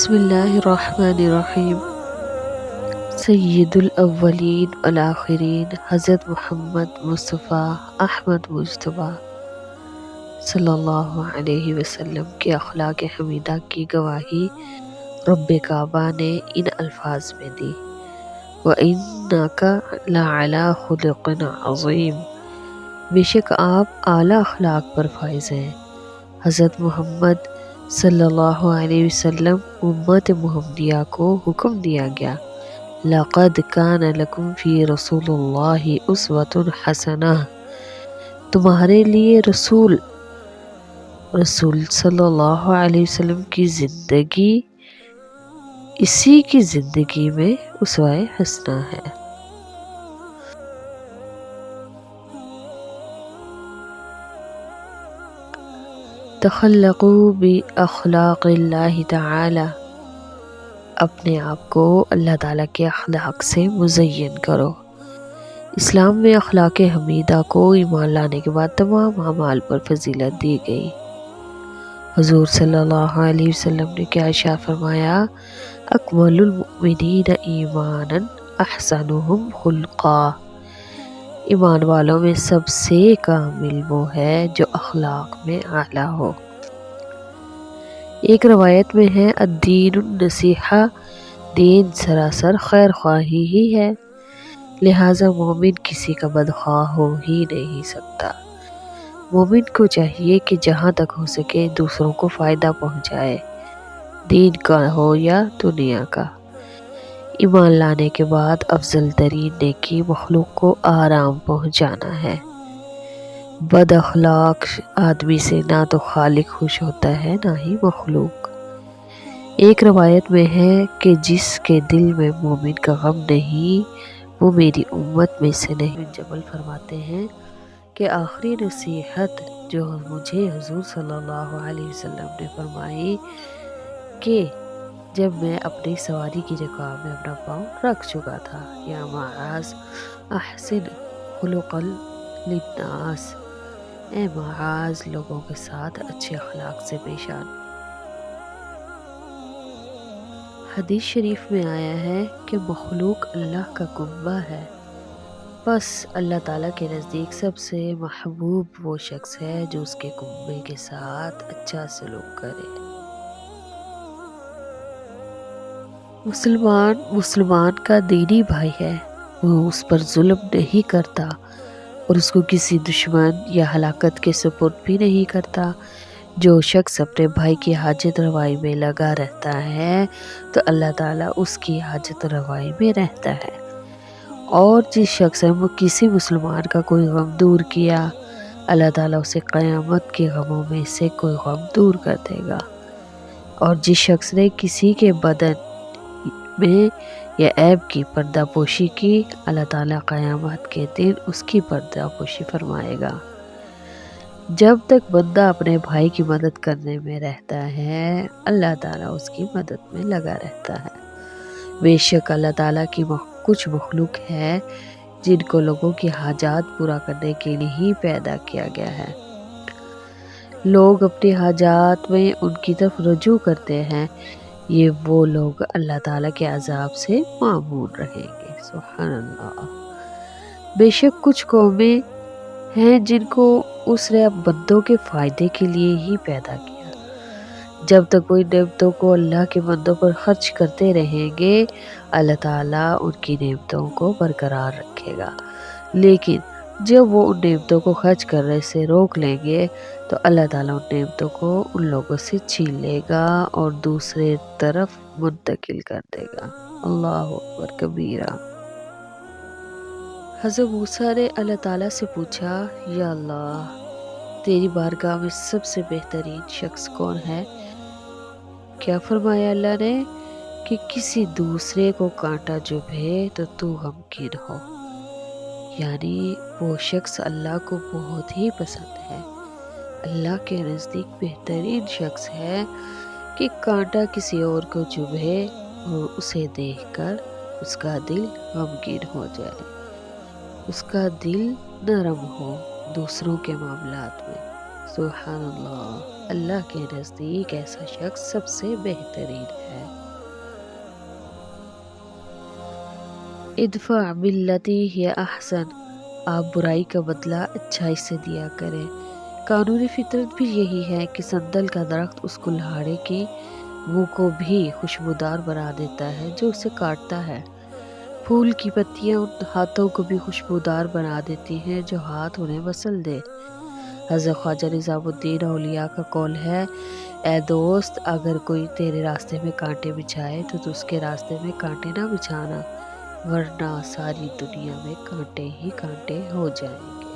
بسم اللہ الرحمن الرحیم۔ سید الاولین والآخرین حضرت محمد مصطفیٰ احمد مجتبیٰ صلی اللہ علیہ وسلم کے اخلاق حمیدہ کی گواہی رب کعبہ نے ان الفاظ میں دی: وَإِنَّكَ لَعَلَىٰ خُلُقٍ عَظِيمٍ، بے شک آپ اعلیٰ اخلاق پر فائز ہیں۔ حضرت محمد صلی اللہ علیہ وسلم امت محمدیہ کو حکم دیا گیا: لَقَدْ كَانَ لَكُمْ فِي رَسُولِ اللَّهِ أُسْوَةٌ حَسَنَةٌ، تمہارے لیے رسول صلی اللہ علیہ وسلم کی زندگی، اسی کی زندگی میں اسوہ حسنہ ہے۔ تخلقوا بأخلاق اللہ تعالی، اپنے آپ کو اللہ تعالیٰ کے اخلاق سے مزین کرو۔ اسلام میں اخلاق حمیدہ کو ایمان لانے کے بعد تمام اعمال پر فضیلت دی گئی۔ حضور صلی اللہ علیہ وسلم نے کیا ارشاد فرمایا: اکمل المؤمنین ایمانا احسنہم خلقا، ایمان والوں میں سب سے کامل وہ ہے جو اخلاق میں اعلیٰ ہو۔ ایک روایت میں ہے: الدین النصیحہ، دین سراسر خیر خواہی ہی ہے، لہٰذا مومن کسی کا بدخواہ ہو ہی نہیں سکتا۔ مومن کو چاہیے کہ جہاں تک ہو سکے دوسروں کو فائدہ پہنچائے، دین کا ہو یا دنیا کا۔ ایمان لانے کے بعد افضل ترین نیکی مخلوق کو آرام پہنچانا ہے۔ بد اخلاق آدمی سے نہ تو خالق خوش ہوتا ہے نہ ہی مخلوق۔ ایک روایت میں ہے کہ جس کے دل میں مومن کا غم نہیں وہ میری امت میں سے نہیں۔ جبل فرماتے ہیں کہ آخری نصیحت جو مجھے حضور صلی اللہ علیہ وسلم نے فرمائی کہ جب میں اپنی سواری کی جگہ میں اپنا پاؤں رکھ چکا تھا: یا معاذ احسن خلقا للناس، اے معاذ لوگوں کے ساتھ اچھے اخلاق سے پیش آنا۔ حدیث شریف میں آیا ہے کہ مخلوق اللہ کا کنبہ ہے، بس اللہ تعالیٰ کے نزدیک سب سے محبوب وہ شخص ہے جو اس کے کنبے کے ساتھ اچھا سلوک کرے۔ مسلمان کا دینی بھائی ہے، وہ اس پر ظلم نہیں کرتا اور اس کو کسی دشمن یا ہلاکت کے سپرد بھی نہیں کرتا۔ جو شخص اپنے بھائی کی حاجت روائی میں لگا رہتا ہے تو اللہ تعالیٰ اس کی حاجت روائی میں رہتا ہے، اور جس شخص نے کسی مسلمان کا کوئی غم دور کیا اللہ تعالیٰ اسے قیامت کے غموں میں سے کوئی غم دور کر دے گا، اور جس شخص نے کسی کے بدن میں یا عیب کی پردہ پوشی کی اللہ تعالیٰ قیامت کے دن اس کی پردہ پوشی فرمائے گا۔ جب تک بندہ اپنے بھائی کی مدد کرنے میں رہتا ہے اللہ تعالیٰ اس کی مدد میں لگا رہتا ہے۔ بے شک اللہ تعالیٰ کی کچھ مخلوق ہے جن کو لوگوں کی حاجات پورا کرنے کے لیے ہی پیدا کیا گیا ہے۔ لوگ اپنی حاجات میں ان کی طرف رجوع کرتے ہیں، یہ وہ لوگ اللہ تعالیٰ کے عذاب سے معمون رہیں گے۔ سبحان اللہ۔ بے شک کچھ قومیں ہیں جن کو اس نے بندوں کے فائدے کے لیے ہی پیدا کیا، جب تک وہ ان نعمتوں کو اللہ کے بندوں پر خرچ کرتے رہیں گے اللہ تعالیٰ ان کی نعمتوں کو برقرار رکھے گا، لیکن جب وہ ان نعمتوں کو خرچ کرنے سے روک لیں گے تو اللہ تعالیٰ ان نعمتوں کو ان لوگوں سے چھین لے گا اور دوسرے طرف منتقل کر دے گا۔ اللہ اکبر کبیرہ۔ حضرت موسیٰ نے اللہ تعالیٰ سے پوچھا: یا اللہ، تیری بارگاہ میں سب سے بہترین شخص کون ہے؟ کیا فرمایا اللہ نے کہ کسی دوسرے کو کانٹا چبھے تو تو غمگین ہو، یعنی وہ شخص اللہ کو بہت ہی پسند ہے۔ اللہ کے نزدیک بہترین شخص ہے کہ کانٹا کسی اور کو چبھے اور اسے دیکھ کر اس کا دل غمگین ہو جائے، اس کا دل نرم ہو دوسروں کے معاملات میں۔ سبحان اللہ، اللہ کے نزدیک ایسا شخص سب سے بہترین ہے۔ ادفع باللتی ہی احسن، آپ برائی کا بدلہ اچھائی سے دیا کریں۔ قانونی فطرت بھی یہی ہے کہ سندل کا درخت اس کلہاڑے کے منہ کو بھی خوشبودار بنا دیتا ہے جو اسے کاٹتا ہے۔ پھول کی پتیاں ان ہاتھوں کو بھی خوشبودار بنا دیتی ہیں جو ہاتھ انہیں مسل دے۔ حضرت خواجہ نظام الدین اولیاء کا قول ہے، اے دوست، اگر کوئی تیرے راستے میں کانٹے بچھائے تو اس کے راستے میں کانٹے نہ بچھانا، ورنہ ساری دنیا میں کانٹے ہی کانٹے ہو جائیں گے۔